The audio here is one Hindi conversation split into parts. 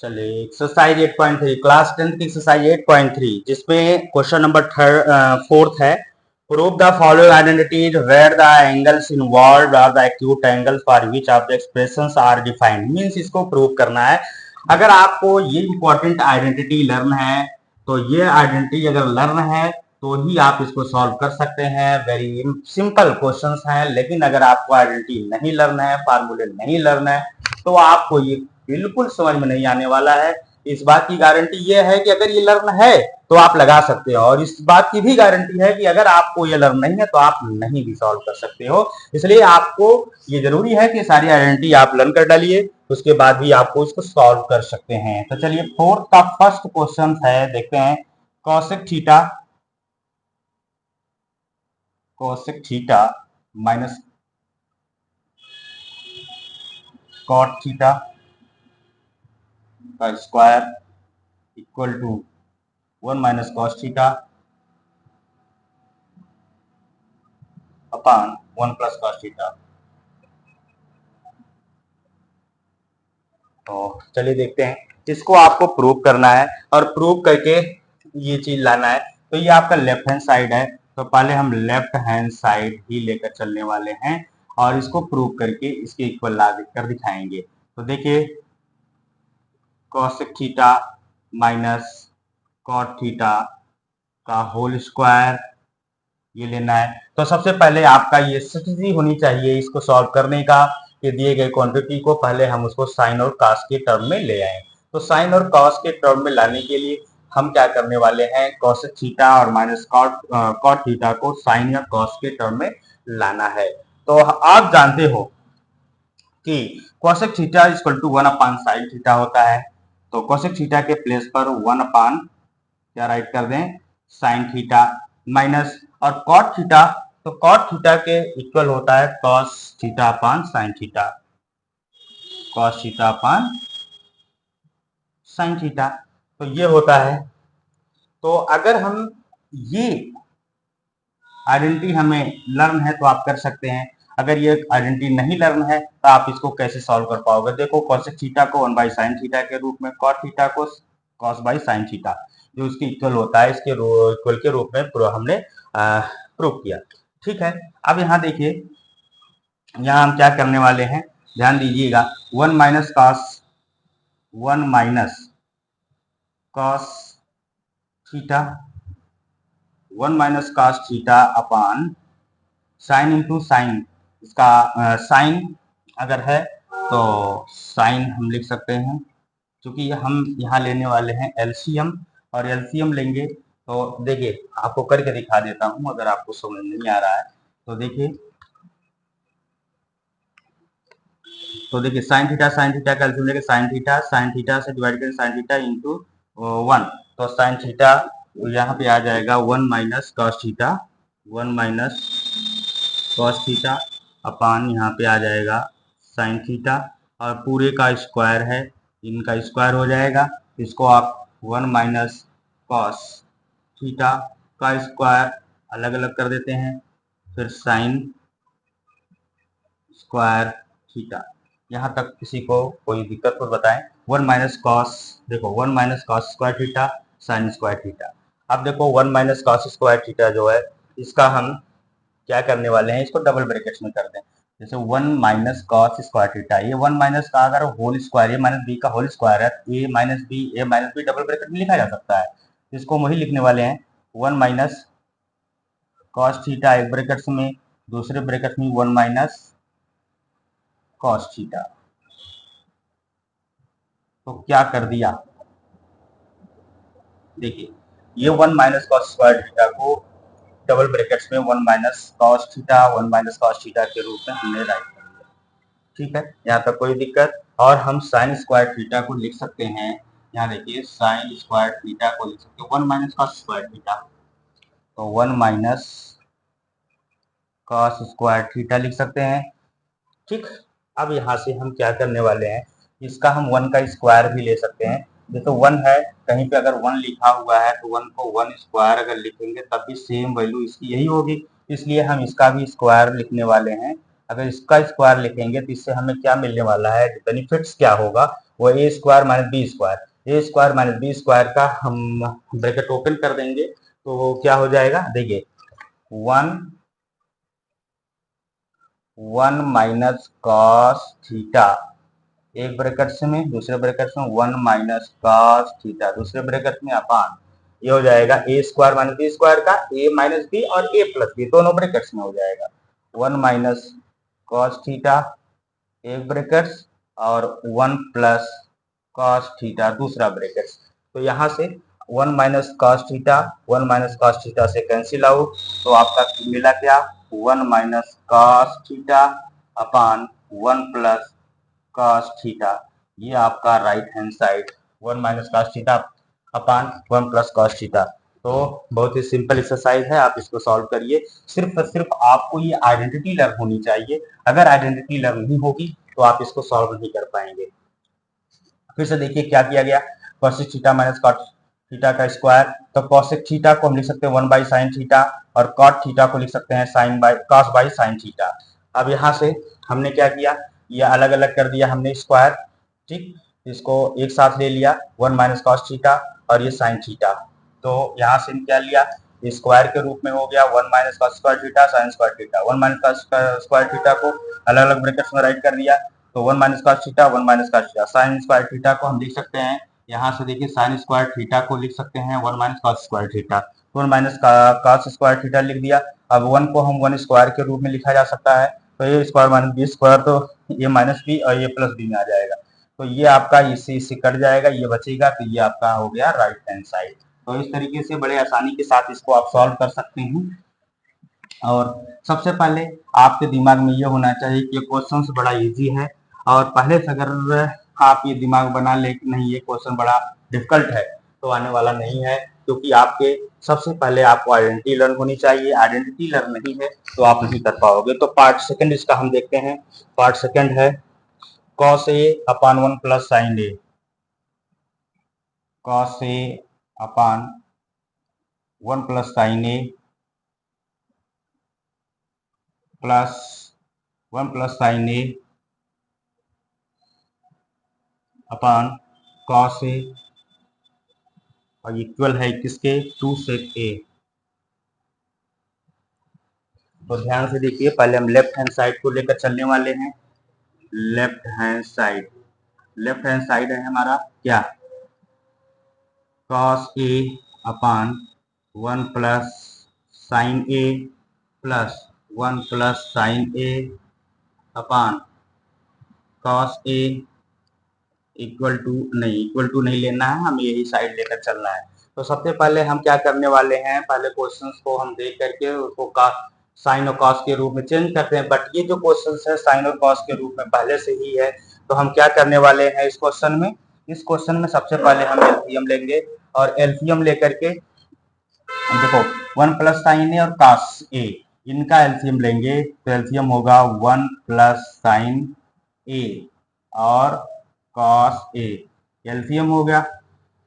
चलिए एक्सरसाइज 8.3 क्लास 10 की एक्सरसाइज 8.3 जिसमें क्वेश्चन नंबर फोर्थ है। Prove the following identities where the angles involved are the acute angle for which of the expressions are defined. Means इसको प्रूव करना है। अगर आपको ये इंपॉर्टेंट आइडेंटिटी लर्न है तो ये आइडेंटिटी अगर लर्न है तो ही आप इसको सॉल्व कर सकते हैं। वेरी सिंपल क्वेश्चंस हैं। लेकिन अगर आपको आइडेंटिटी नहीं लर्न है, फार्मूले नहीं लर्न है, तो आपको ये बिल्कुल समझ में नहीं आने वाला है। इस बात की गारंटी ये है कि अगर ये लर्न है तो आप लगा सकते हो, और इस बात की भी गारंटी है कि अगर आपको ये लर्न नहीं है तो आप नहीं भी सॉल्व कर सकते हो। इसलिए आपको ये जरूरी है कि सारी आइडेंटिटी आप लर्न कर डालिए, उसके बाद भी आपको इसको सॉल्व कर सकते हैं। तो चलिए फोर्थ का फर्स्ट क्वेश्चन है, देखते हैं। Cosec theta minus cot theta का square equal to 1 minus cos theta upon 1 plus cos theta. तो चलिए देखते हैं, इसको आपको प्रूव करना है और प्रूव करके ये चीज लाना है। तो ये आपका लेफ्ट हैंड साइड है, तो पहले हम लेफ्ट हैंड साइड ही लेकर चलने वाले हैं और इसको प्रूव करके इसके इक्वल ला कर दिखाएंगे। तो देखिए, cosec theta minus cot theta का होल स्क्वायर ये लेना है। तो सबसे पहले आपका ये स्ट्रेटजी होनी चाहिए इसको सॉल्व करने का कि दिए गए क्वांटिटी को पहले हम उसको साइन और कॉस के टर्म में ले आए। तो साइन और कॉस के टर्म में लाने के लिए हम क्या करने वाले हैं, कॉसेक थीटा और माइनस कॉट थीटा को साइन या कॉस के टर्म में लाना है। तो आप जानते हो कि cosec theta equal to 1 upon sine theta होता है। तो कॉसेक थीटा के प्लेस पर 1 अपान क्या राइट कर दें, साइन थीटा माइनस और कॉट थीटा, तो कॉट थीटा के इक्वल होता है cos theta upon sine theta, cos theta upon sine theta. तो ये होता है। तो अगर हम ये आइडेंटिटी हमें लर्न है तो आप कर सकते हैं। अगर ये आइडेंटिटी नहीं लर्न है तो आप इसको कैसे सॉल्व कर पाओगे। देखो, कॉसेक थीटा को 1 बाई साइन थीटा के रूप में, कॉट थीटा को कॉस बाई साइन थीटा जो इसके इक्वल होता है, इसके इक्वल के रूप में हमने प्रूव किया। ठीक है, अब यहाँ देखिए, यहाँ हम क्या करने वाले हैं, ध्यान दीजिएगा। 1 minus cos theta, 1 minus cos theta upon sine into sine. इसका साइन अगर है तो साइन हम लिख सकते हैं, क्योंकि हम यहाँ लेने वाले हैं एलसीएम, और एलसीएम लेंगे तो देखिए आपको करके दिखा देता हूँ अगर आपको समझ नहीं आ रहा है। तो देखिए साइन थीटा का एलसीएम लेंगे, साइन थीटा से डिवाइड करें साइन थीटा इंटू 1। तो साइन थीटा यहाँ पे आ जाएगा 1 minus cos theta, 1 minus cos theta अपान यहाँ पे आ जाएगा साइन थीटा, और पूरे का स्क्वायर है, इनका स्क्वायर हो जाएगा। इसको आप 1 माइनस कॉस थीटा का स्क्वायर अलग अलग कर देते हैं, फिर साइन स्क्वायर थीटा। यहाँ तक किसी को कोई दिक्कत हो बताएं। 1 माइनस कॉस, देखो 1 minus cos square theta sine square theta. अब देखो 1 माइनस कॉस स्क्वायर थीटा जो है, इसका हम क्या करने वाले हैं, इसको डबल ब्रैकेट्स में कर दें। जैसे 1 माइनस कॉस स्क्वायर थीटा, ये 1 माइनस का अगर whole square, A minus B का होल स्क्वायर है, a minus B double bracket में लिखा जा सकता है। इसको वही लिखने वाले हैं, 1 माइनस कॉस थीटा एक ब्रैकेट्स में, दूसरे ब्रैकेट में 1 माइनस कॉस थीटा। तो क्या कर दिया, देखिए ये 1 माइनस कॉस स्क्वायर थीटा को डबल ब्रैकेट्स में 1 माइनस कॉस थीटा के रूप में हमने राइट कर दिया। ठीक है, यहाँ तक कोई दिक्कत। और हम साइन स्क्वायर थीटा को लिख सकते हैं, यहाँ देखिए साइन स्क्वायर थीटा को लिख सकते हैं 1 माइनस कॉस स्क्वायर थीटा, तो 1 माइनस कॉस स्क्वायर थीटा लिख सकते हैं। ठीक, अब यहाँ से हम क्या करने वाले हैं, इसका हम 1 का स्क्वायर भी ले सकते हैं। जैसे 1 है, कहीं पे अगर 1 लिखा हुआ है तो 1 को 1 स्क्वायर अगर लिखेंगे तब भी सेम वैल्यू इसकी यही होगी, इसलिए हम इसका भी स्क्वायर लिखने वाले हैं। अगर इसका स्क्वायर लिखेंगे तो इससे हमें क्या मिलने वाला है, बेनिफिट्स क्या होगा वो ए स्क्वायर माइनस बी स्क्वायर, ए स्क्वायर माइनस बी स्क्वायर का हम ब्रैकेट ओपन कर देंगे तो वो क्या हो जाएगा, देखिए 1 माइनस कॉस थीटा, एक ब्रैकेट से में, दूसरे ब्रैकेट में 1 माइनस कॉस थीटा, दूसरे ब्रैकेट में अपान, ये हो जाएगा ए स्क्वायर माइनस बी स्क्वायर का ए माइनस बी और ए प्लस बी दोनों ब्रैकेट्स में हो जाएगा 1 माइनस कॉस थीटा एक ब्रैकेट और 1 प्लस कॉस थीटा दूसरा ब्रैकेट। तो यहाँ से 1 minus cos theta 1 minus cos theta से कैंसिल आउट, तो आपका मिला क्या, 1 minus cos theta upon 1 plus cos theta, ये आपका right hand side 1 minus cos theta upon 1 plus cos theta. तो बहुत ही सिंपल एक्सरसाइज है, आप इसको सॉल्व करिए। सिर्फ और सिर्फ आपको ये आइडेंटिटी लर्न होनी चाहिए, अगर आइडेंटिटी लर्न नहीं होगी तो आप इसको सॉल्व नहीं कर पाएंगे। फिर से देखिए क्या किया गया, cosec theta minus cot theta का स्क्वायर, तो cosec थीटा को हम लिख सकते हैं 1 बाई साइन थीटा और cot थीटा को लिख सकते हैं sine by cos by sine theta. अब यहाँ से हमने क्या किया, ये अलग अलग कर दिया हमने स्क्वायर, ठीक, इसको एक साथ ले लिया 1 माइनस कॉस थीटा और ये साइन थीटा, तो यहाँ से क्या लिया, स्क्वायर के रूप में हो गया 1 minus cos square theta sine square theta, 1 minus cos square theta को अलग अलग ब्रैकेट्स में राइट कर दिया, तो 1 minus cos theta 1 minus cos theta, sign square theta को हम लिख सकते हैं, यहाँ से देखिए साइन स्क्वायर थीटा को लिख सकते हैं 1 minus cos square theta, 1 minus cos square theta लिख दिया। अब 1 को हम 1 स्क्वायर के रूप में लिखा जा सकता है, तो ये स्क्वायर माइनस बी स्क्वायर, तो ये माइनस बी और ये प्लस बी में आ जाएगा, तो ये आपका इससे कट जाएगा, ये बचेगा, तो ये आपका हो गया राइट हैंड साइड। तो इस तरीके से बड़े आसानी के साथ इसको आप सॉल्व कर सकते हैं। और सबसे पहले आपके दिमाग में ये होना चाहिए कि ये क्वेश्चन बड़ा इजी है, और पहले से अगर आप ये दिमाग बना ले कि नहीं ये क्वेश्चन बड़ा डिफिकल्ट है, तो आने वाला नहीं है, क्योंकि आपके सबसे पहले आपको आइडेंटिटी लर्न होनी चाहिए, आइडेंटिटी लर्न नहीं है तो आप नहीं कर पाओगे। तो पार्ट सेकंड इसका हम देखते हैं, पार्ट सेकंड है cos a upon 1 plus sine a, cos a upon 1 plus sine a plus 1 plus sine A upon cos a और इक्वल है किसके, 2 sec a। तो ध्यान से देखिए, पहले हम लेफ्ट हैंड साइड को लेकर चलने वाले हैं, left hand side, left hand side है हमारा क्या, cos a upon 1 plus sine a plus 1 plus sine a upon cos a equal to नहीं लेना है, हमें यही साइड लेकर चलना है। तो सबसे पहले हम क्या करने वाले हैं, पहले क्वेश्चंस को हम देख करके उसको साइन और कॉस के रूप में चेंज करते हैं, बट ये जो क्वेश्चंस है साइन और कॉस के रूप में पहले से ही है, तो हम क्या करने वाले हैं इस क्वेश्चन में, इस क्वेश्चन में सबसे पहले हम एलसीएम लेंगे, और एलसीएम लेकर के देखो 1 प्लस साइन ए और कॉस ए इनका एलसीएम लेंगे, तो एलसीएम होगा 1 प्लस साइन ए और कॉस ए, एलसीएम हो गया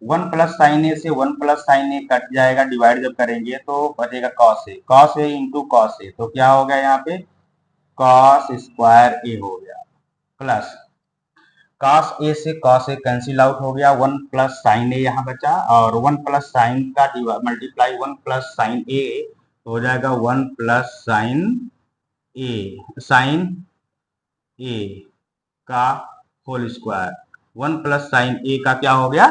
1 प्लस साइन ए से 1 प्लस साइन ए कट जाएगा, डिवाइड जब करेंगे तो बचेगा cos A into cos a, तो क्या हो गया यहाँ पे कॉस स्क्वायर ए हो गया, प्लस कॉस ए से कॉस ए कैंसिल आउट हो गया, 1 प्लस साइन ए यहाँ बचा, और 1 प्लस साइन का मल्टीप्लाई 1 प्लस साइन ए हो जाएगा 1 प्लस साइन ए का होल स्क्वायर, 1 प्लस साइन ए का क्या हो गया,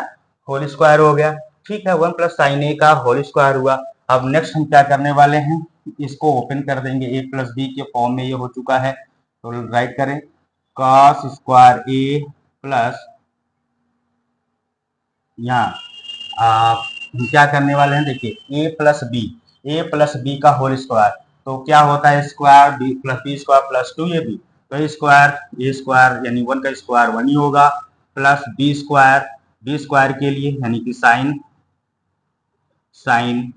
होल स्क्वायर हो गया, ठीक है, 1 प्लस साइन ए का होल स्क्वायर हुआ। अब नेक्स्ट हम क्या करने वाले हैं, इसको ओपन कर देंगे, ए प्लस बी के फॉर्म में ये हो चुका है, तो राइट करें कॉस स्क्वायर ए प्लस, यहाँ हम क्या करने वाले हैं, देखिए ए प्लस बी का होल स्क्वायर, तो क्या होता है square b square plus 2ab, तो स्क्वायर यानी 1 का स्क्वायर 1 ही होगा, प्लस बी स्क्वायर के लिए यानी कि sine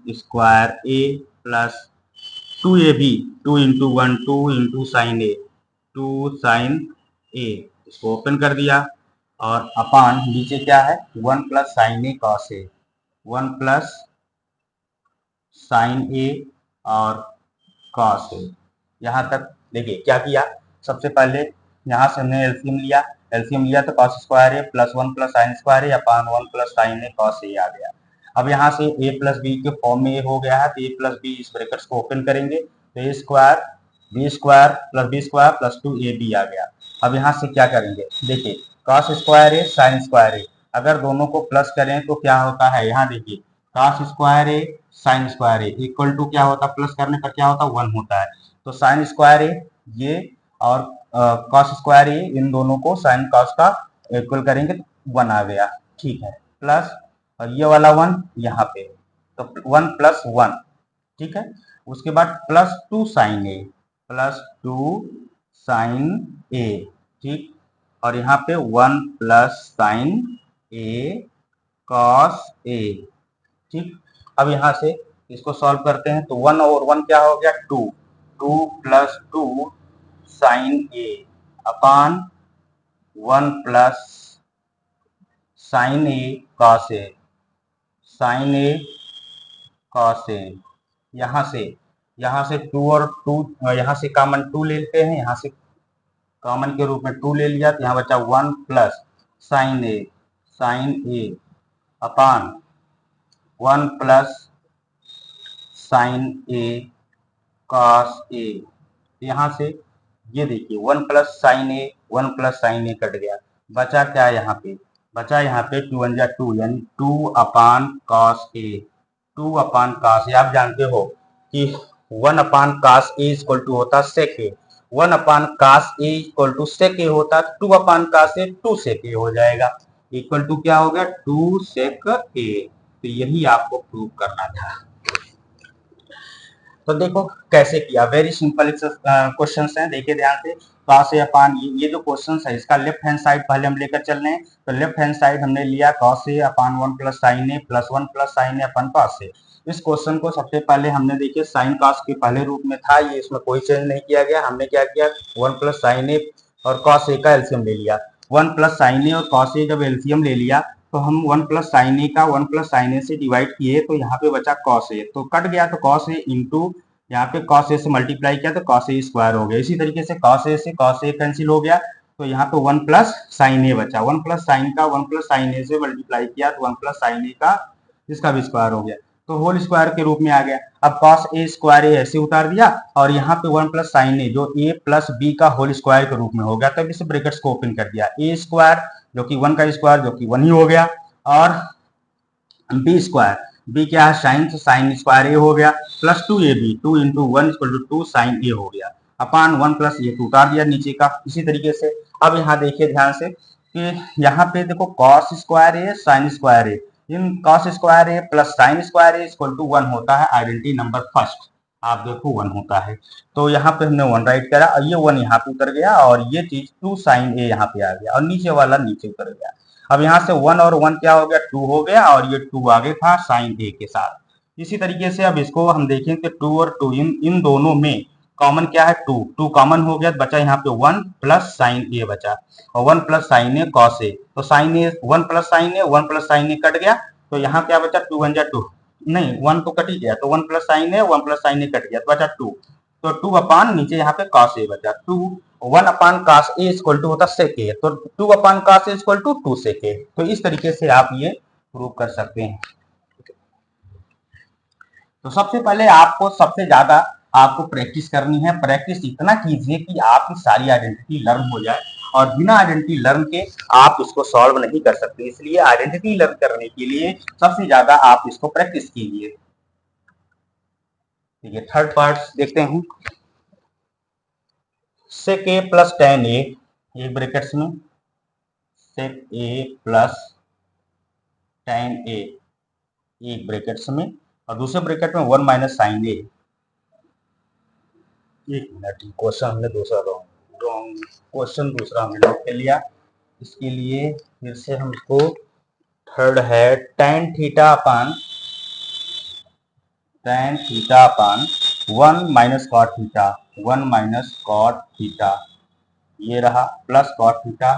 square A plus 2ab, 2 into 1 2 into sine A 2 sine A, इसको ओपन कर दिया, और अपान नीचे क्या है 1 plus sine a cos a, 1 plus sine ए और कॉस ए, यहाँ तक देखिए क्या किया, सबसे पहले यहाँ से हमने एलसीएम लिया, एलसीएम लिया तो cos square A plus 1 plus sine square A upon 1 plus sine a cos a आ गया। अब यहाँ से a प्लस बी के फॉर्म में ये हो गया है, तो a प्लस बी इस ब्रैकेट्स को ओपन करेंगे तो a square b square plus 2ab आ गया। अब यहाँ से क्या करेंगे, देखिए cos square a sine square a, अगर दोनों को प्लस करें तो क्या होता है, यहाँ देखिए cos square a sine square a equal to क्या होता है, प्लस करने पर क्या होता है 1 होता है। तो साइन स्क्वायर ए ये और cos स्क्वायर ए इन दोनों को साइन cos का इक्वल करेंगे तो 1 आ गया, ठीक है। प्लस और ये वाला 1 यहाँ पे, तो 1 प्लस 1, ठीक है। उसके बाद plus 2 sine a, plus 2 sine ए, ठीक। और यहाँ पे 1 प्लस साइन ए कॉस ए, ठीक। अब यहाँ से इसको सॉल्व करते हैं तो 1 और 1 क्या हो गया 2, 2 plus 2 sine A upon 1 plus sine a cos A, sign a cos ए। यहाँ से 2 और 2 यहाँ से कॉमन 2 ले लेते हैं, यहाँ से कॉमन के रूप में 2 ले लिया तो यहाँ बचा 1 plus sine A upon 1 plus sine a cos ए। यहाँ से ये देखिए 1 प्लस साइन ए कट गया, बचा क्या यहाँ पे, बचा यहाँ पे 2 1 जा 2 यानी 2 अपान कॉस ए, 2 अपान कॉस ए। आप जानते हो कि 1 upon cos A equal to होता sec A, 1 upon cos A equal to sec A होता, 2 अपान कॉस ए 2 सेक ए हो जाएगा, इक्वल टू क्या हो गया 2 सेक ए। तो यही आपको प्रूव करना था। तो देखो कैसे किया, वेरी सिंपल क्वेश्चन है, देखिए ध्यान से। cos ए अपान ये जो क्वेश्चन है इसका लेफ्ट हैंड साइड पहले हम लेकर चल रहे हैं, तो लेफ्ट हैंड साइड हमने लिया cos A upon 1 plus sine a plus 1 plus sine A upon cos ए। इस क्वेश्चन को सबसे पहले हमने देखिए साइन cos के पहले रूप में था, ये इसमें कोई चेंज नहीं किया गया। हमने क्या किया 1 प्लस साइन ए और cos ए का एलसीएम ले लिया, 1 प्लस साइन ए और cos ए जब एलसीएम ले लिया तो हम 1 प्लस साइन ए का 1 प्लस साइन ए से डिवाइड किए तो यहाँ पे बचा cos ए, तो कट गया तो cos ए इंटू यहाँ पे cos ए से मल्टीप्लाई किया तो cos ए स्क्वायर हो गया। इसी तरीके से cos ए से cos ए कैंसिल हो गया तो यहाँ पे 1 प्लस साइन ए बचा, 1 प्लस साइन का 1 प्लस साइन ए से मल्टीप्लाई किया तो 1 प्लस साइन ए का इसका भी स्क्वायर हो गया, तो होल स्क्वायर के रूप में आ गया। अब cos ए स्क्वायर ए ऐसे उतार दिया और यहाँ पे 1 प्लस साइन ए जो ए प्लस बी का होल स्क्वायर के रूप में हो गया, तब इसे ब्रैकेट्स को ओपन कर दिया, ए स्क्वायर जो कि 1 का स्क्वायर जो कि 1 ही हो गया और बी स्क्वायर, बी क्या है साइन, तो साइन स्क्वायर ए हो गया plus 2ab, 2 into 1 equal to 2 sine a हो गया अपान 1 प्लस ये उतार दिया नीचे का। इसी तरीके से अब यहाँ देखिए ध्यान से कि यहाँ पे देखो cos square a sine square a, इन cos square A plus sine square a equal to 1 होता है, आइडेंटिटी नंबर फर्स्ट आप देखो 1 होता है, तो यहाँ पे हमने 1 राइट करा और ये 1 यहाँ पे उतर गया और ये चीज 2 साइन ए यहाँ पे आ गया और नीचे वाला नीचे उतर गया। अब यहाँ से 1 और 1 क्या हो गया 2 हो गया और ये 2 आगे था साइन ए के साथ। इसी तरीके से अब इसको हम देखें कि 2 और 2 इन दोनों में कॉमन क्या है 2, 2 कॉमन हो गया, बचा यहाँ पे 1 प्लस साइन ए बचा और 1 plus sine a cos a, तो sign a 1 plus sine a 1 plus sine A cut गया तो यहाँ क्या बचा 2 1 जा 2, नहीं 1 तो कट ही गया तो 1 plus sine a 1 plus sine A cut गया तो बचा 2, तो 2 अपान नीचे यहाँ पे कॉस ए बचा 2, 1 अपान cos ए इक्वल टू होता सेक ए, तो 2 अपान cos ए इक्वल टू 2 सेक ए। तो इस तरीके से आप ये प्रूव कर सकते हैं। तो सबसे पहले आपको सबसे ज्यादा आपको प्रैक्टिस करनी है, प्रैक्टिस इतना कीजिए कि आपकी सारी आइडेंटिटी लर्न हो जाए और बिना आइडेंटिटी लर्न के आप इसको सॉल्व नहीं कर सकते, इसलिए आइडेंटिटी लर्न करने के लिए सबसे ज्यादा आप इसको प्रैक्टिस कीजिए। ठीक है, थर्ड पार्ट देखते हैं। सेक ए प्लस टेन ए, एक ब्रैकेट्स में सेक ए प्लस टेन ए एक ब्रैकेट्स में और दूसरे ब्रैकेट में 1 माइनस साइन ए। एक मिनट, क्वेश्चन हमने दूसरा रॉन्ग क्वेश्चन दूसरा हमने नोट कर लिया, इसके लिए फिर से हमको थर्ड है tan theta upon 1 minus cot theta, 1 minus cot theta ये रहा plus cot theta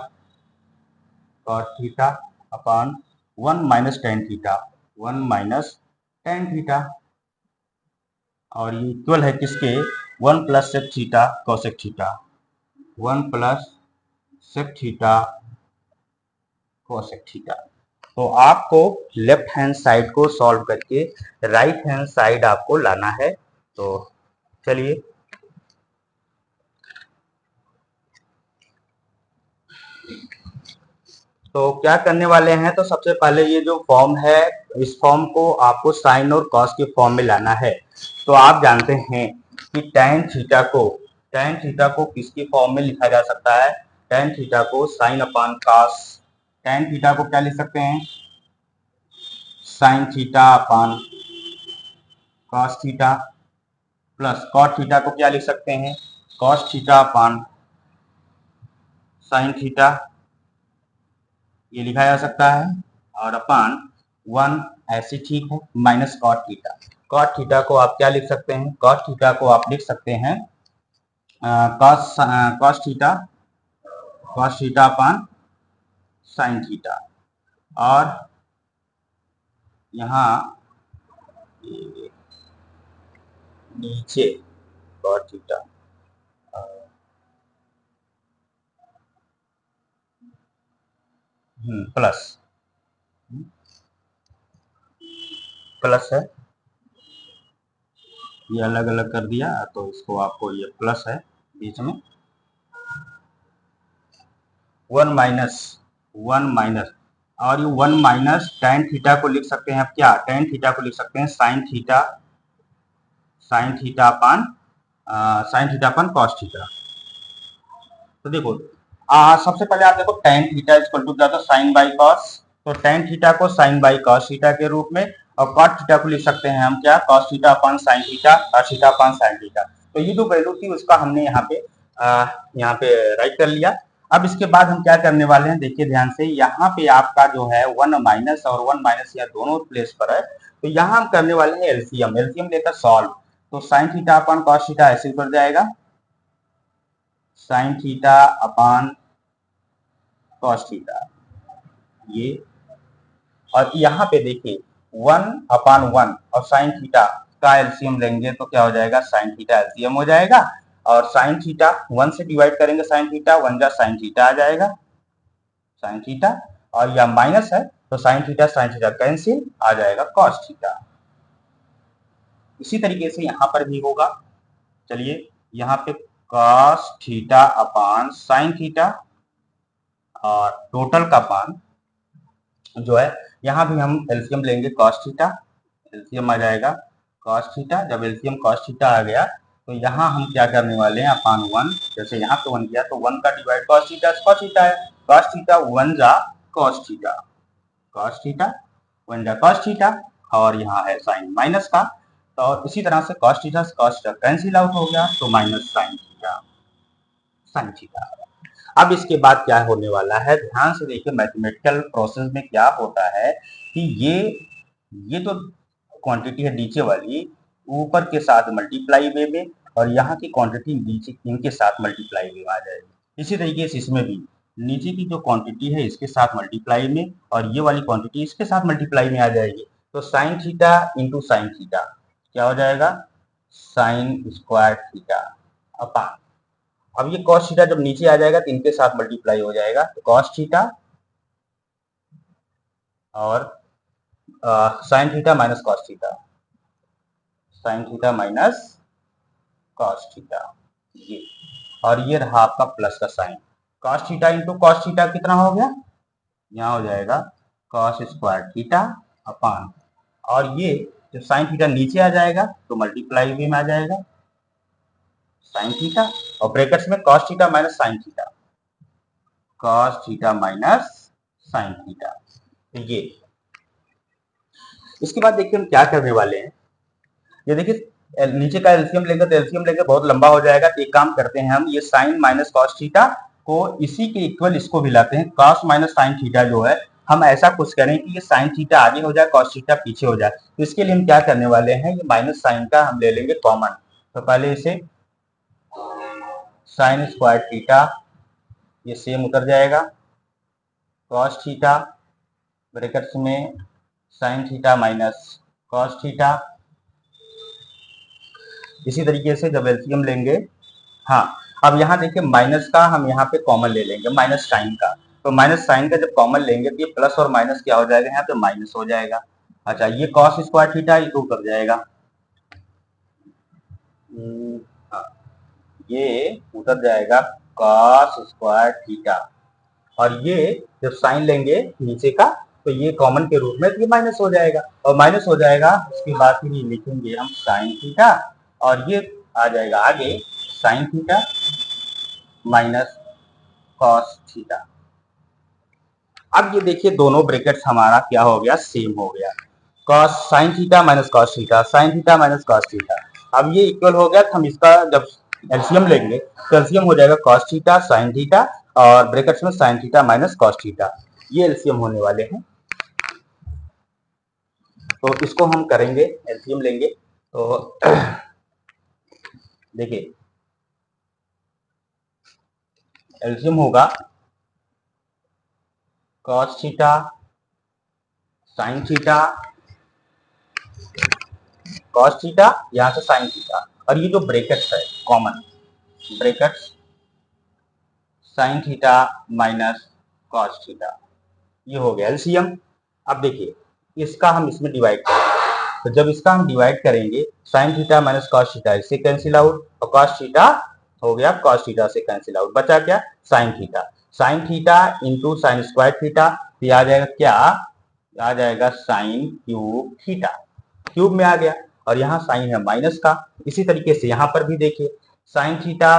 upon 1 minus tan theta, 1 minus tan theta और ये इक्वल है किसके 1 plus sec theta cosec theta, 1 plus sec theta cosec theta. तो आपको लेफ्ट हैंड साइड को सॉल्व करके राइट हैंड साइड आपको लाना है। तो चलिए, तो क्या करने वाले हैं, तो सबसे पहले ये जो फॉर्म है, इस फॉर्म को आपको साइन और कॉस के फॉर्म में लाना है। तो आप जानते हैं कि tan थीटा को किसकी फॉर्म में लिखा जा सकता है? tan थीटा को sine upon cos. tan theta को क्या लिख सकते हैं? Sine theta upon cos theta, plus cot theta को क्या लिख सकते हैं? Cos theta upon sine theta, ये लिखा जा सकता है। और अपान 1 ऐसे ठीक है, minus cot theta. Cot theta को आप क्या लिख सकते हैं? कॉट थीटा को आप लिख सकते हैं cos theta upon sine theta. और यहाँ नीचे कॉट थीटा प्लस है, ये अलग अलग कर दिया तो इसको आपको ये प्लस है बीच में, 1 माइनस और ये 1 माइनस tan थीटा को लिख सकते हैं आप क्या? tan थीटा को लिख सकते हैं sine theta upon cos theta. तो देखो, सबसे पहले आप देखो tan थीटा इक्वल टू क्या था? Sine by cos. तो tan थीटा को साइन बाई कॉस थीटा के रूप में, और कॉट थीटा को लिख सकते हैं हम क्या? Cos theta upon sine theta, cos theta upon sine theta. तो ये जो वैल्यू थी उसका हमने यहाँ पे राइट कर लिया। अब इसके बाद हम क्या करने वाले हैं, देखिए ध्यान से, यहाँ पे आपका जो है 1 माइनस और 1 माइनस या दोनों प्लेस पर है। तो यहाँ हम करने वाले हैं एलसीएम लेकर सॉल्व। तो sign theta upon cos theta ऐसे कर जाएगा, sign theta upon cos theta ये। और यहाँ पे देखिए 1 अपान 1 और साइन थीटा का एलसीएम लेंगे तो क्या हो जाएगा? साइन थीटा एलसीएम हो जाएगा। और साइन थीटा 1 से डिवाइड करेंगे, साइन थीटा 1 जा साइन थीटा आ जाएगा, साइन थीटा। और यह माइनस है तो साइन थीटा कैंसिल आ जाएगा कॉस थीटा। इसी तरीके से यहाँ पर भी होगा। चलिए, यहाँ पे cos theta upon sine theta और टोटल का मान जो है, यहाँ भी हम एलसीएम लेंगे कॉस थीटा, एलसीएम आ जाएगा कॉस थीटा। जब एलसीएम कॉस थीटा आ गया तो यहाँ हम क्या करने वाले हैं? अपान 1, जैसे यहाँ पे 1 किया तो 1 का डिवाइड कॉस थीटा है, कॉस थीटा 1 जा कॉस थीटा, कॉस थीटा 1 जा कॉस थीटा। और यहाँ है साइन माइनस का, तो इसी तरह से कॉस थीटा कैंसिल आउट हो गया तो माइनस साइन थीटा। अब इसके बाद क्या होने वाला है, ध्यान से देखिए, मैथमेटिकल प्रोसेस में क्या होता है कि ये तो क्वांटिटी है नीचे वाली, ऊपर के साथ मल्टीप्लाई वे में, और यहाँ की क्वांटिटी नीचे इनके साथ मल्टीप्लाई वे में आ जाएगी। इसी तरीके से इसमें भी नीचे की जो क्वांटिटी है इसके साथ मल्टीप्लाई में, और ये वाली क्वांटिटी इसके साथ मल्टीप्लाई में आ जाएगी। तो sine theta into sine theta क्या हो जाएगा? साइन स्क्वायर थीटा अपान, अब ये कॉस थीटा जब नीचे आ जाएगा तो इनके साथ मल्टीप्लाई हो जाएगा, तो कॉस थीटा और sine theta minus cos theta, sine theta minus cos theta ये। और ये रहा आपका प्लस का sign, cos theta into cos theta कितना हो गया? यहाँ हो जाएगा कॉस स्क्वायर थीटा अपान, और ये जब साइन थीटा नीचे आ जाएगा तो मल्टीप्लाई भी में आ जाएगा साइन थीटा, और ब्रैकेट्स में cos theta minus sine theta, cos theta minus sign theta ये। इसके बाद देखिए हम क्या करने वाले हैं, ये देखिए नीचे का एलसीएम लेंगे बहुत लंबा हो जाएगा। तो एक काम करते हैं, हम ये साइन माइनस कॉस थीटा को इसी के इक्वल इसको भी लाते हैं, कॉस माइनस साइन थीटा जो है, हम ऐसा कुछ करें कि ये साइन थीटा आगे हो जाए, कॉस थीटा पीछे हो जाए। तो इसके लिए हम क्या करने वाले हैं, ये माइनस साइन का हम ले लेंगे कॉमन। तो पहले इसे साइन स्क्वायर थीटा ये सेम उतर जाएगा, कॉस थीटा ब्रैकेट्स में sine theta minus cos theta. इसी तरीके से जब एलसीएम लेंगे, हाँ अब यहाँ देखिए माइनस का हम यहाँ पे कॉमन ले लेंगे, माइनस साइन का, तो माइनस साइन का जब कॉमन लेंगे तो ये प्लस और माइनस क्या हो जाएगा, यहाँ पे माइनस हो जाएगा। अच्छा, ये कॉस स्क्वायर थीटा ये तो उतर जाएगा, हाँ, ये उतर जाएगा कॉस स्क्वायर थीटा, और ये जब साइन लेंगे नीचे का तो ये कॉमन के रूप में तो ये माइनस हो जाएगा, और माइनस हो जाएगा उसके बाद फिर ये लिखेंगे हम साइन थीटा, और ये आ जाएगा आगे sign theta minus cos theta. अब ये देखिए दोनों ब्रैकेट्स हमारा क्या हो गया, सेम हो गया, cos sine theta minus cos theta, sine theta minus cos theta. अब ये इक्वल हो गया, हम इसका जब एलसीएम लेंगे तो एलसीएम हो जाएगा कॉस थीटा साइन थीटा, और ब्रैकेट्स में sine theta minus cos theta, ये एलसीएम होने वाले हैं। तो इसको हम करेंगे, एलसीएम लेंगे तो देखिए एलसीएम होगा cos theta sine theta cos theta, यहां से साइन थीटा, और ये जो ब्रैकेट्स है common brackets sign theta minus cos theta, ये हो गया एलसीएम। अब देखिए इसका हम इसमें डिवाइड करेंगे, तो जब इसका हम डिवाइड करेंगे sign theta minus cos theta इससे कैंसिल आउट, और कॉस थीटा हो गया कॉस थीटा से कैंसिल आउट, बचा क्या sine theta into sine square theta, ये आ जाएगा क्या, आ जाएगा साइन क्यूब थीटा, क्यूब में आ गया, और यहाँ साइन है माइनस का। इसी तरीके से यहाँ पर भी देखिए sign theta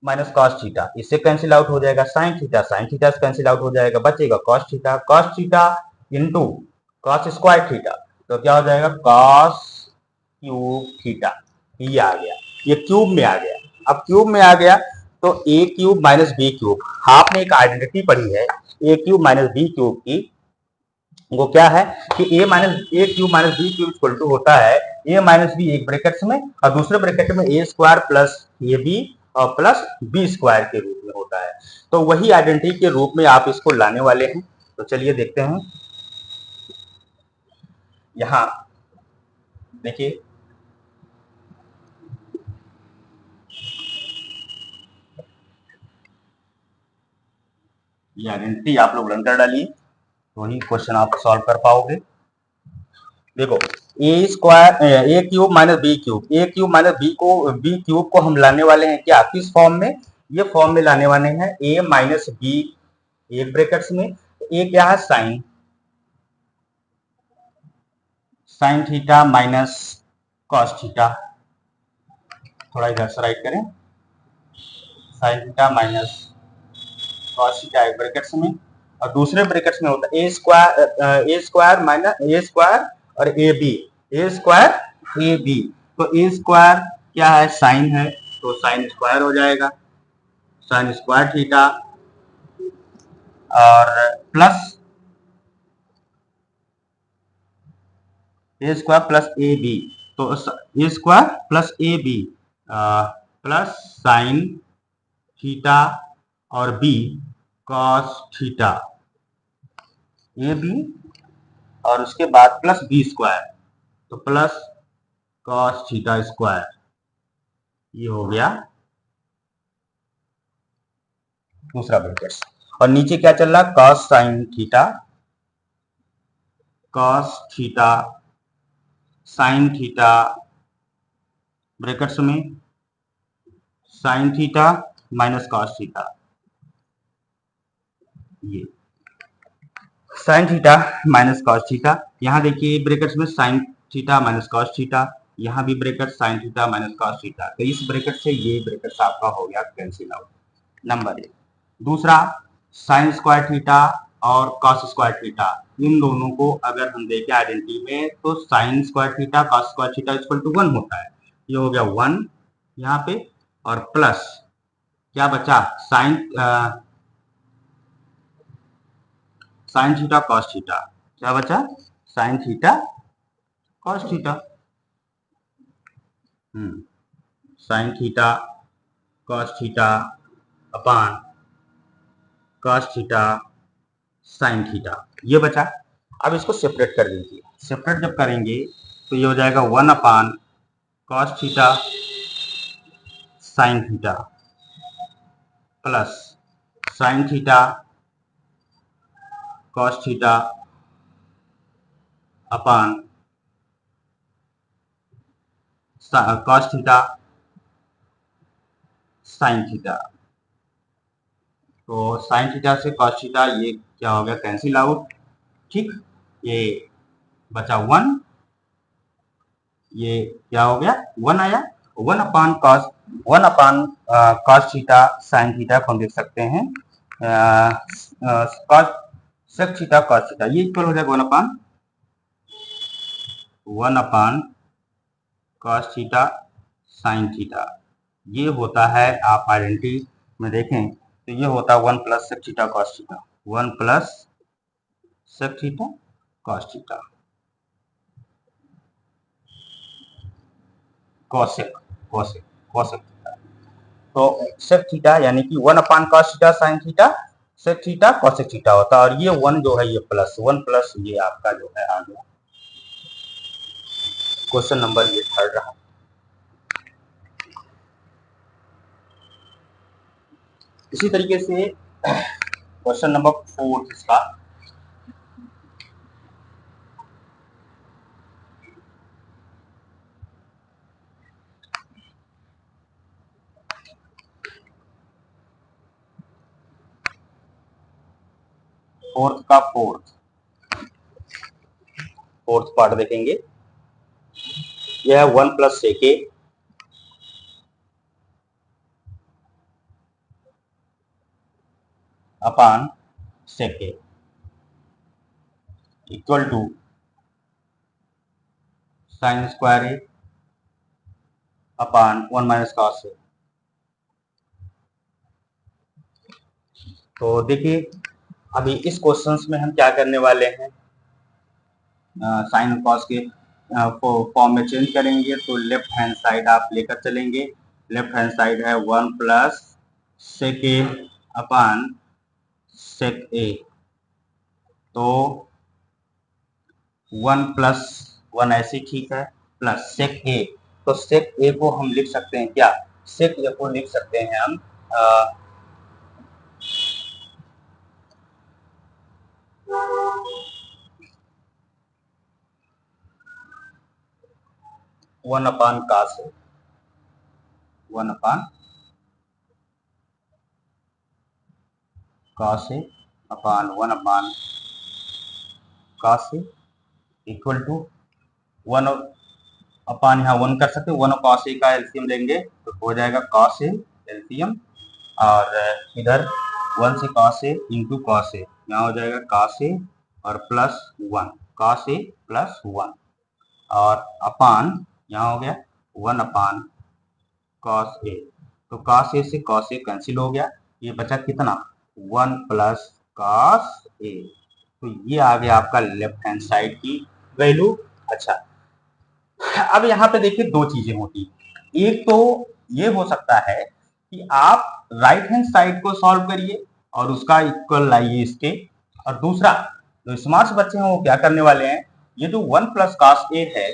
minus cos theta इससे कैंसिल आउट हो जाएगा, साइन थीटा से कैंसिल आउट हो जाएगा, बचेगा cos theta into cos square theta, तो क्या हो जाएगा कॉस क्यूब थीटा, ये आ गया, ये क्यूब में आ गया। अब क्यूब में आ गया तो a cube minus b cube, आपने एक आइडेंटिटी पढ़ी है a cube minus b cube की, वो क्या है कि a cube minus b cube equal to होता है ए माइनस बी एक ब्रैकेट में, और दूसरे ब्रैकेट में a square plus a b और प्लस बी स्क्वायर के रूप में होता है। तो वही आइडेंटिटी के रूप में आप इसको लाने वाले हैं, तो चलिए देखते हैं। यहां देखिए ये आइडेंटिटी आप लोग रन कर डालिए, तो ही क्वेश्चन आप सॉल्व कर पाओगे। देखो ए स्क्वायर ए क्यूब माइनस बी क्यूब, ए क्यूब माइनस बी क्यूब को हम लाने वाले हैं क्या, किस फॉर्म में, ये फॉर्म में लाने वाले हैं ए माइनस बी एक ब्रैकेट्स में, ए क्या है sign theta minus cos theta, थोड़ा इधर से राइट करें, sign theta minus cos theta एक ब्रैकेट्स में, और दूसरे ब्रैकेट्स में होता है ए स्क्वायर माइनस ए स्क्वायर और ए स्क्वायर ए बी, तो ए स्क्वायर क्या है साइन है, तो साइन स्क्वायर हो जाएगा साइन स्क्वायर थीटा, और plus a square plus a b, तो a square plus a b plus sine theta और b cos theta, a b और उसके बाद प्लस बी स्क्वायर, तो प्लस कॉस थीटा स्क्वायर, ये हो गया दूसरा ब्रैकेट, और नीचे क्या चल रहा है cos theta sine theta brackets में sine theta minus cos theta, ये sine theta minus cos theta, यहाँ देखिए ब्रैकेट्स में sine theta minus cos theta, यहाँ भी bracket sine theta minus cos theta, तो इस ब्रैकेट से ये ब्रैकेट आपका हो गया कैंसिल आउट, नंबर एक। दूसरा साइन स्क्वायर थीटा और कॉस स्क्वायर थीटा, इन दोनों को अगर हम देखें आइडेंटिटी में तो sine square theta cos square theta equal to 1 होता है, ये हो गया 1 यहाँ पे, और प्लस क्या बचा साइन थीटा कॉस थीटा, क्या बचा sine theta cos theta, sine theta cos theta upon cos theta sine theta, ये बचा। अब इसको सेपरेट कर दीजिए, सेपरेट जब करेंगे तो ये हो जाएगा 1 upon cos theta sine theta plus sine theta cos theta upon cos theta sine theta. तो साइन थीटा से कॉस थीटा ये क्या हो गया, कैंसिल आउट। ठीक, ये बचा 1, ये क्या हो गया 1 आया। 1 अपान थीटा साइन थीटा को हम देख सकते हैं cosec theta cos theta, ये इक्वल हो जाएगा 1 upon cos theta sine theta. ये होता है, आप आइडेंटिटी में देखें तो ये होता है 1 plus sec theta cos theta, 1 plus sec theta cos theta cosec cosec cosec theta. तो सेक थीटा यानी कि 1 upon cos theta sine theta sec theta cosec theta होता है, और ये 1 जो है ये प्लस 1 प्लस ये आपका जो है आ गया। क्वेश्चन नंबर ये 3 रहा। इसी तरीके से क्वेश्चन नंबर 4 इसका, फोर्थ पार्ट देखेंगे। यह है 1 plus sec a upon sec a equal to sine square A upon 1 minus cos a. तो देखिए अभी इस क्वेश्चंस में हम क्या करने वाले हैं, साइन और कॉस के फॉर्म में चेंज करेंगे। तो लेफ्ट हैंड साइड आप लेकर चलेंगे, लेफ्ट हैंड साइड है 1 plus sec a upon sec ए। तो 1 प्लस 1 ऐसे ठीक है, प्लस सेक ए। तो सेक ए को हम लिख सकते हैं क्या, सेक ए को लिख सकते हैं हम 1 upon cos a, 1 upon cos A upon 1 upon cos A equal to 1 upon यहाँ 1 कर सकते हैं, 1 और कॉस ए का एलसीएम लेंगे तो हो जाएगा कॉस ए एलसीएम, और इधर 1 से cos A into cos A, यहाँ हो जाएगा कॉस ए और प्लस 1, कॉस ए प्लस 1, और अपान यहाँ हो गया 1 अपान कॉस ए। तो कॉस ए से कॉस ए कैंसिल हो गया, ये बचा कितना 1 प्लस कॉस ए। तो ये आ गया आपका लेफ्ट हैंड साइड की वैल्यू। अच्छा, अब यहाँ पे देखिए दो चीजें होती हैं, एक तो ये हो सकता है कि आप राइट हैंड साइड को सॉल्व करिए और उसका इक्वल लाइए इसके, और दूसरा जो स्मार्ट बच्चे हैं वो क्या करने वाले हैं, ये जो 1 प्लस कॉस ए है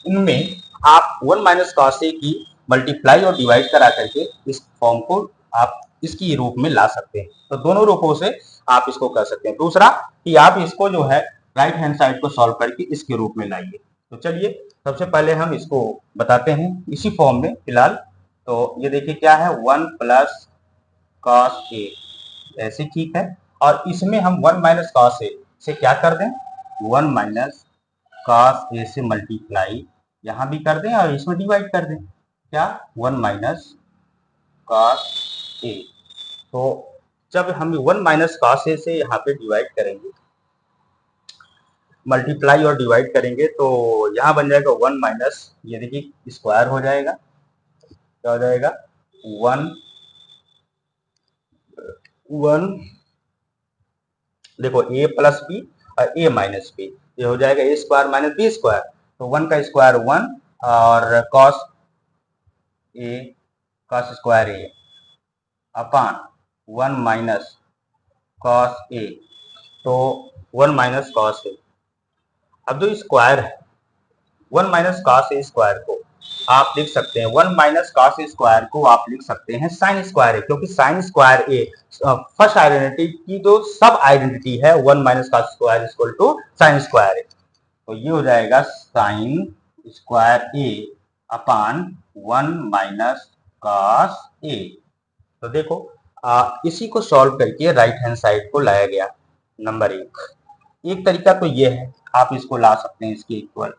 इनमें आप 1 माइनस कॉस ए की मल्टीप्लाई और डिवाइड करा करके इस फॉर्म को आप इसकी रूप में ला सकते हैं। तो दोनों रूपों से आप इसको कर सकते हैं। दूसरा कि आप इसको जो है राइट हैंड साइड को सॉल्व करके इसके रूप में लाइए। तो चलिए सबसे पहले हम इसको बताते हैं इसी फॉर्म में फिलहाल। तो ये देखिए क्या है 1 प्लस कॉस ए ऐसे ठीक है, और इसमें हम 1 माइनस कॉस ए से क्या कर दें, 1 माइनस कॉस ए से मल्टीप्लाई यहाँ भी कर दें और इसमें डिवाइड कर दें, क्या 1 माइनस कॉस ए। तो जब हम 1 माइनस कॉस ए से यहाँ पे डिवाइड करेंगे, मल्टीप्लाई और डिवाइड करेंगे, तो यहाँ बन जाएगा 1 माइनस, ये देखिए स्क्वायर हो जाएगा, क्या हो जाएगा 1 1 देखो ए प्लस बी और ए माइनस बी, ये हो जाएगा ए स्क्वायर माइनस बी स्क्वायर। तो 1 का स्क्वायर 1 और cos square A upon 1 minus cos a, तो 1 माइनस कॉस ए। अब जो स्क्वायर है 1 माइनस कॉस ए स्क्वायर को आप लिख सकते हैं 1 माइनस कॉस स्क्वायर को आप लिख सकते हैं साइन स्क्वायर ए, क्योंकि sine square a first identity की जो सब आइडेंटिटी है 1 minus cos square equal to sine square a. तो ये हो जाएगा sine square A upon 1 minus cos a. तो देखो इसी को सॉल्व करके राइट हैंड साइड को लाया गया नंबर एक तरीका तो ये है, आप इसको ला सकते हैं, इसके इक्वल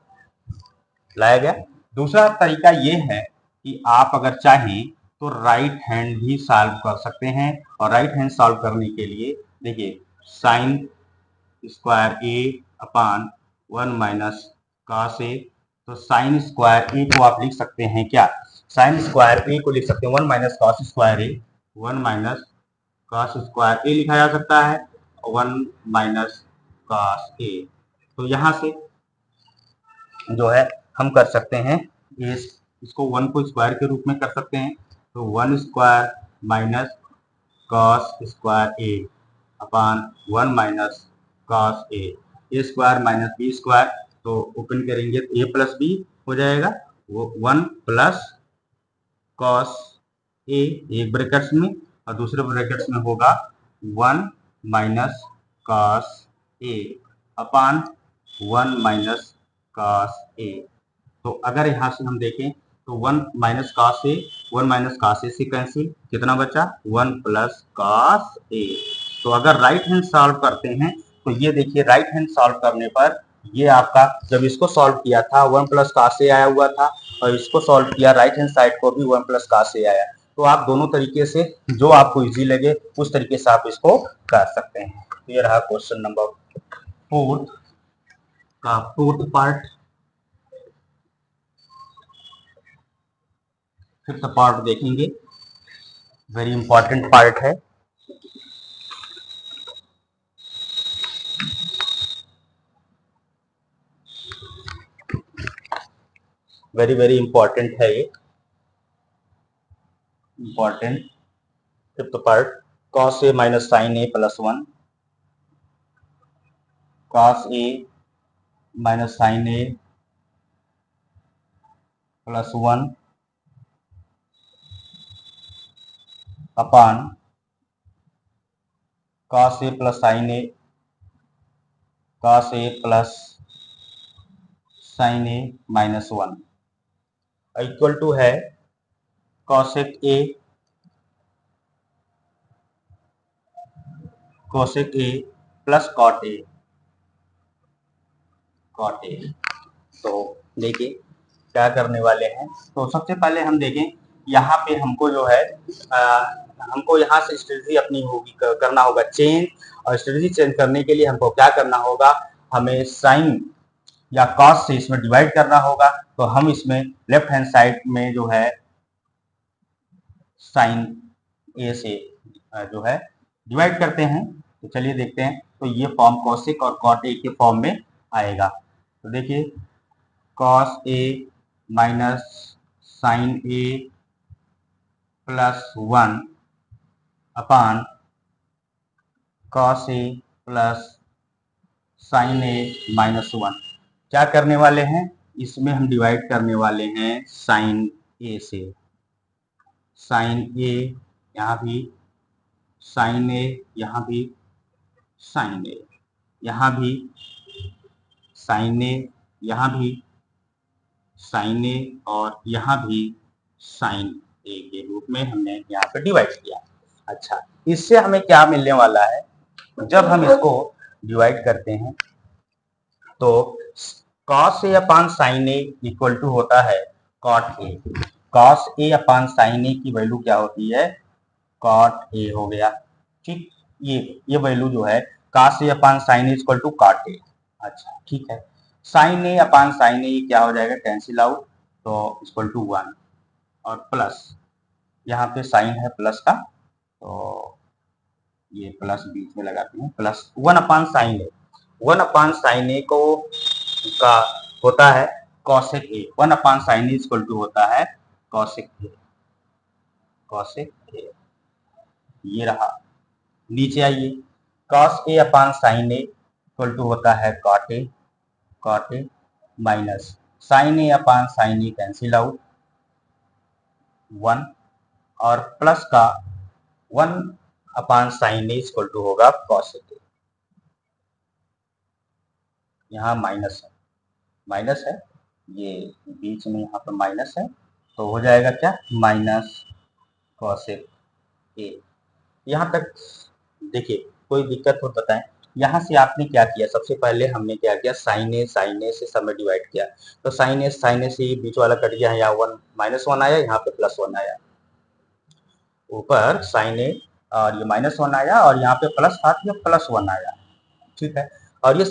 लाया गया। दूसरा तरीका ये है कि आप अगर चाहें तो राइट हैंड भी सॉल्व कर सकते हैं, और राइट हैंड सॉल्व करने के लिए देखिए sign square A upon 1 minus cos a. तो साइन स्क्वायर ए को आप लिख सकते हैं क्या, साइन स्क्वायर ए को लिख सकते हैं 1 माइनस कॉस स्क्वायर ए, 1 माइनस कॉस स्क्वायर ए लिखा जा सकता है, 1 माइनस कॉस ए। तो यहाँ से जो है हम कर सकते हैं इसको 1 को स्क्वायर के रूप में कर सकते हैं। तो 1 स्क्वायर माइनस कॉस स्क्वायर ए अपान 1 माइनस कॉस ए स्क्वायर माइनस बी स्क्वायर। तो ओपन करेंगे तो ए प्लस बी हो जाएगा, वो 1 प्लस कॉस ए एक ब्रैकेट्स में और दूसरे ब्रैकेट्स में होगा 1 minus cos A upon 1 minus cos a. तो अगर यहाँ से हम देखें तो 1 minus cos a 1 minus cos ए से कैंसिल, कितना बचा 1 प्लस कॉस ए। तो अगर राइट हैंड सॉल्व करते हैं तो ये देखिए राइट हैंड सॉल्व करने पर ये आपका, जब इसको सॉल्व किया था 1 प्लस कॉस ए आया हुआ था, और इसको सॉल्व किया राइट हैंड साइड को भी 1 प्लस कॉस ए आया। तो आप दोनों तरीके से जो आपको इजी लगे उस तरीके से आप इसको कर सकते हैं। तो ये रहा क्वेश्चन नंबर 4 का 4th पार्ट। 5th पार्ट देखेंगे, वेरी इंपॉर्टेंट पार्ट है। वेरी वेरी इंपॉर्टेंट है ये, important 5th part. Cos a minus sine a plus 1, cos a minus sine a plus 1 upon cos a plus sine a, cos a plus sine a minus 1 equal to है कॉसेक ए प्लस कॉट ए, कॉट ए। तो देखिए क्या करने वाले हैं। तो सबसे पहले हम देखें यहाँ पे हमको जो है हमको यहाँ से स्ट्रेटजी अपनी होगी करना होगा चेंज, और स्ट्रेटजी चेंज करने के लिए हमको क्या करना होगा, हमें साइन या कॉस से इसमें डिवाइड करना होगा। तो हम इसमें लेफ्ट हैंड साइड में जो है साइन ए से जो है डिवाइड करते हैं। तो चलिए देखते हैं। तो ये फॉर्म कॉसिक और कॉट ए के फॉर्म में आएगा। तो देखिए cos a minus sine a plus 1 upon cos a plus sine a minus 1। क्या करने वाले हैं, इसमें हम डिवाइड करने वाले हैं साइन ए से, साइन ए यहाँ भी, साइन ए यहाँ भी, साइन ए यहाँ भी, साइन ए यहाँ भी, साइन ए और यहाँ भी साइन ए के रूप में हमने यहाँ पे डिवाइड किया। अच्छा, इससे हमें क्या मिलने वाला है, जब हम इसको डिवाइड करते हैं तो cos A upon sine A equal to होता है cot a. Cos A upon sine a की वैल्यू क्या होती है, कॉट ए हो गया। ठीक, ये वैल्यू जो है cos A upon sine A equal to cot a. अच्छा ठीक है, साइन ए अपान साइन ए क्या हो जाएगा, कैंसिल आउट, तो इक्वल टू 1 और प्लस यहाँ पे साइन है प्लस का, तो ये प्लस बीच में लगाते हैं, plus 1 upon sine a. 1 upon sine a को का होता है cosec a, 1 upon sine A equal to होता है कॉसेक ए, कॉसेक ए। ये रहा, नीचे आइए, cos A upon sine A equal to होता है cot A, cot A minus sine A upon sine A cancel out 1, और प्लस का 1 upon sine A equal to होगा कॉसेक ए। यहाँ माइनस है, ये बीच में यहाँ पर माइनस है, तो हो जाएगा क्या, माइनस कॉसेक ए। यहाँ तक देखिए कोई दिक्कत हो बताएं। यहाँ से आपने क्या किया, सबसे पहले हमने क्या किया, साइन ए से सब में डिवाइड किया, तो साइन ए से बीच वाला कट गया, यहाँ 1 -1 आया, यहाँ पे +1 आया, ऊपर साइन ए और ये -1 आया और यहाँ पे प्लस था, ये +1 आया, ठीक है। और ये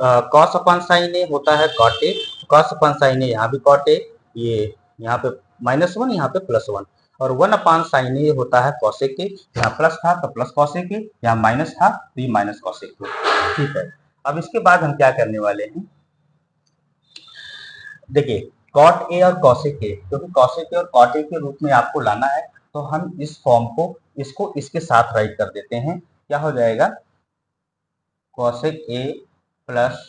कॉस अपॉन साइन ए होता है cot a, cos upon sine a यहाँ भी कॉट ए, ये यहाँ पे -1 यहाँ पे +1, और 1 अपान साइन ए होता है कॉसेक ए, यहाँ प्लस था तो प्लस कॉसेक ए, यहाँ माइनस था तो ये माइनस कॉसेक ए, ठीक है। अब इसके बाद हम क्या करने वाले हैं, देखिए कॉट ए और कॉसेक ए, क्योंकि कॉसेक ए और कॉट ए के रूप में आपको लाना है, तो हम इस फॉर्म को इसको इसके साथ राइट कर देते हैं। क्या हो जाएगा, cosec A plus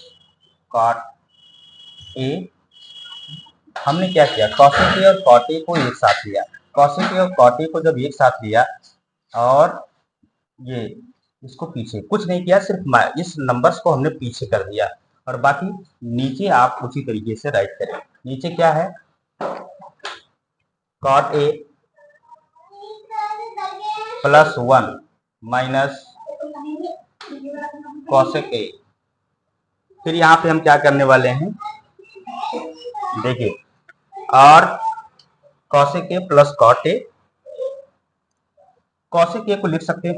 cot A. हमने क्या किया, कॉसेक ए और कॉट ए को एक साथ लिया, कॉसेक ए और कॉट ए को जब एक साथ लिया और ये इसको पीछे कुछ नहीं किया, सिर्फ इस नंबर्स को हमने पीछे कर दिया, और बाकी नीचे आप उसी तरीके से राइट करें। नीचे क्या है, cot A plus 1 minus cosec A. फिर यहाँ पे हम क्या करने वाले हैं, देखिए, और cosec A plus cot A, cosec A को लिख सकते हैं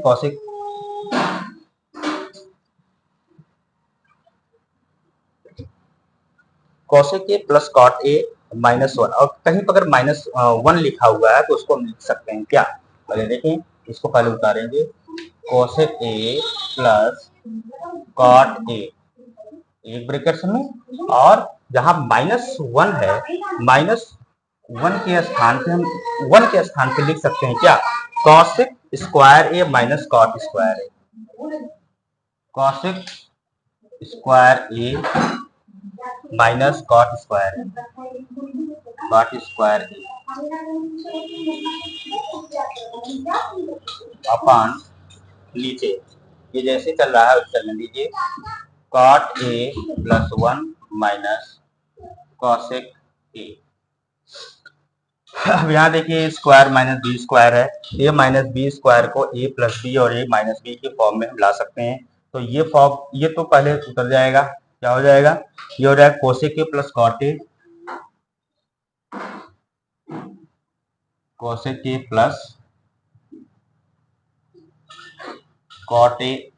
cosec A plus cot A -1, और कहीं पर अगर -1 लिखा हुआ है तो उसको हम लिख सकते हैं क्या, पहले देखें, इसको पहले उतारेंगे, cosec A plus cot a एक ब्रैकेट्स में, और जहां -1 है, -1 के स्थान पे हम 1 के स्थान पे लिख सकते हैं क्या, cosec square A minus cot square A, cosec square A minus cot square A, cot square A upon नीचे ये जैसे चल रहा है चलने दीजिए, cot A plus 1 minus cosec A. अब यहाँ देखिए स्क्वायर माइनस बी स्क्वायर है, ए माइनस बी स्क्वायर को ए प्लस बी और ए माइनस बी के फॉर्म में हम ला सकते हैं, तो ये फॉर्म ये तो पहले उतर जाएगा, क्या हो जाएगा, ये हो जाएगा cosec A plus cot A, cosec A plus cot A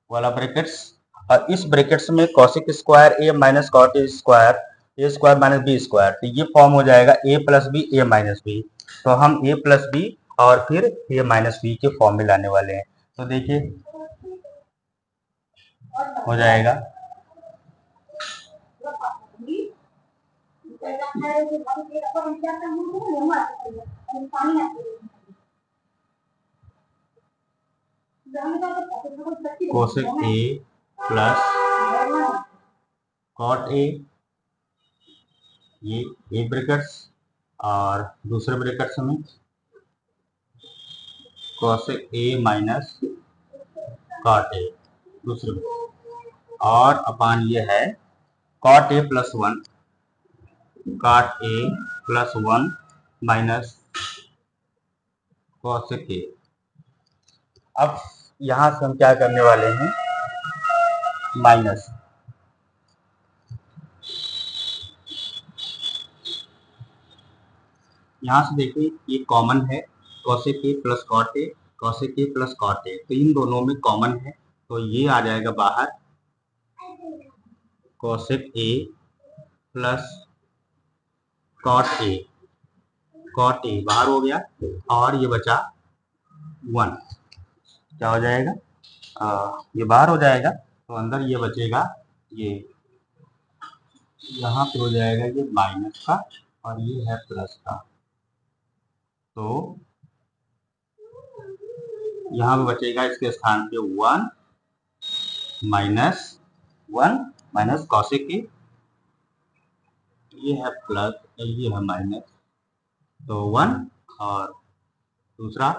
वाला ब्रैकेट्स, और इस ब्रैकेट्स में cosec square A minus cot A square minus B square, तो ये फॉर्म हो जाएगा A plus B A minus B, तो हम ए प्लस बी और फिर ए माइनस बी के फॉर्म में लाने वाले हैं, तो देखिए हो जाएगा कोसेक ए प्लस कॉट ए, ये एक ब्रैकेट्स, और दूसरे ब्रैकेट्स में cosec A minus cot A दूसरे, और अपान ये है cot A plus 1, cot A plus 1 minus cosec A. अब यहां से हम क्या करने वाले हैं, माइनस, यहां से देखिए ये कॉमन है, cosec A plus cot A, cosec A plus cot ए, तो इन दोनों में कॉमन है, तो ये आ जाएगा बाहर, cosec A plus cot A, cot A बाहर हो गया, और ये बचा 1, क्या हो जाएगा, ये बाहर हो जाएगा, तो अंदर ये बचेगा, ये यहाँ पे हो जाएगा ये माइनस का और ये है प्लस का, तो यहाँ पे बचेगा इसके स्थान पे 1 माइनस कॉसेक ए ये है प्लस, ये है माइनस, तो 1, और दूसरा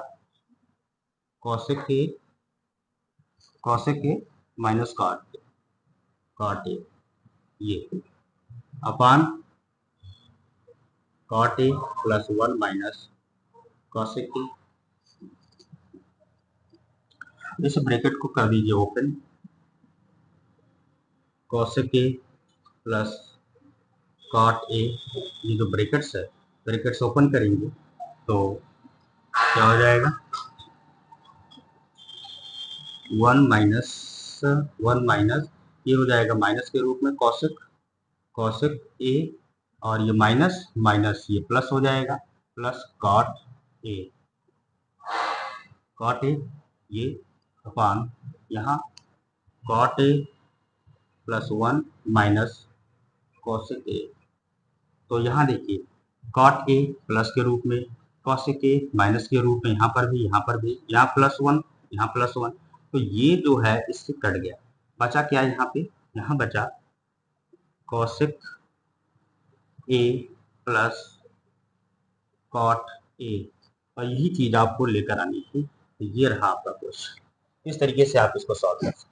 कॉसेक ए माइनस कॉट ए, ये upon cot A plus 1 minus cosec a. इस ब्रैकेट को कर दीजिए ओपन, कॉसेक ए प्लस कॉट ए, ये जो ब्रैकेट्स है, ब्रैकेट्स ओपन करेंगे तो क्या हो जाएगा, 1 माइनस ये हो जाएगा माइनस के रूप में कॉसेक ए, और ये माइनस माइनस ये प्लस हो जाएगा, प्लस कॉट ए ये अपान यहाँ cot A plus 1 minus cosec A. तो यहाँ देखिए कॉट ए प्लस के रूप में, कॉसेक ए माइनस के रूप में, यहाँ पर भी यहाँ प्लस 1, यहाँ प्लस 1, तो ये जो है इससे कट गया, बचा क्या यहाँ पे, यहाँ बचा cosec A plus cot A, और यही चीज आपको लेकर आनी थी। ये रहा आपका क्वेश्चन, इस तरीके से आप इसको सॉल्व कर सकते हैं।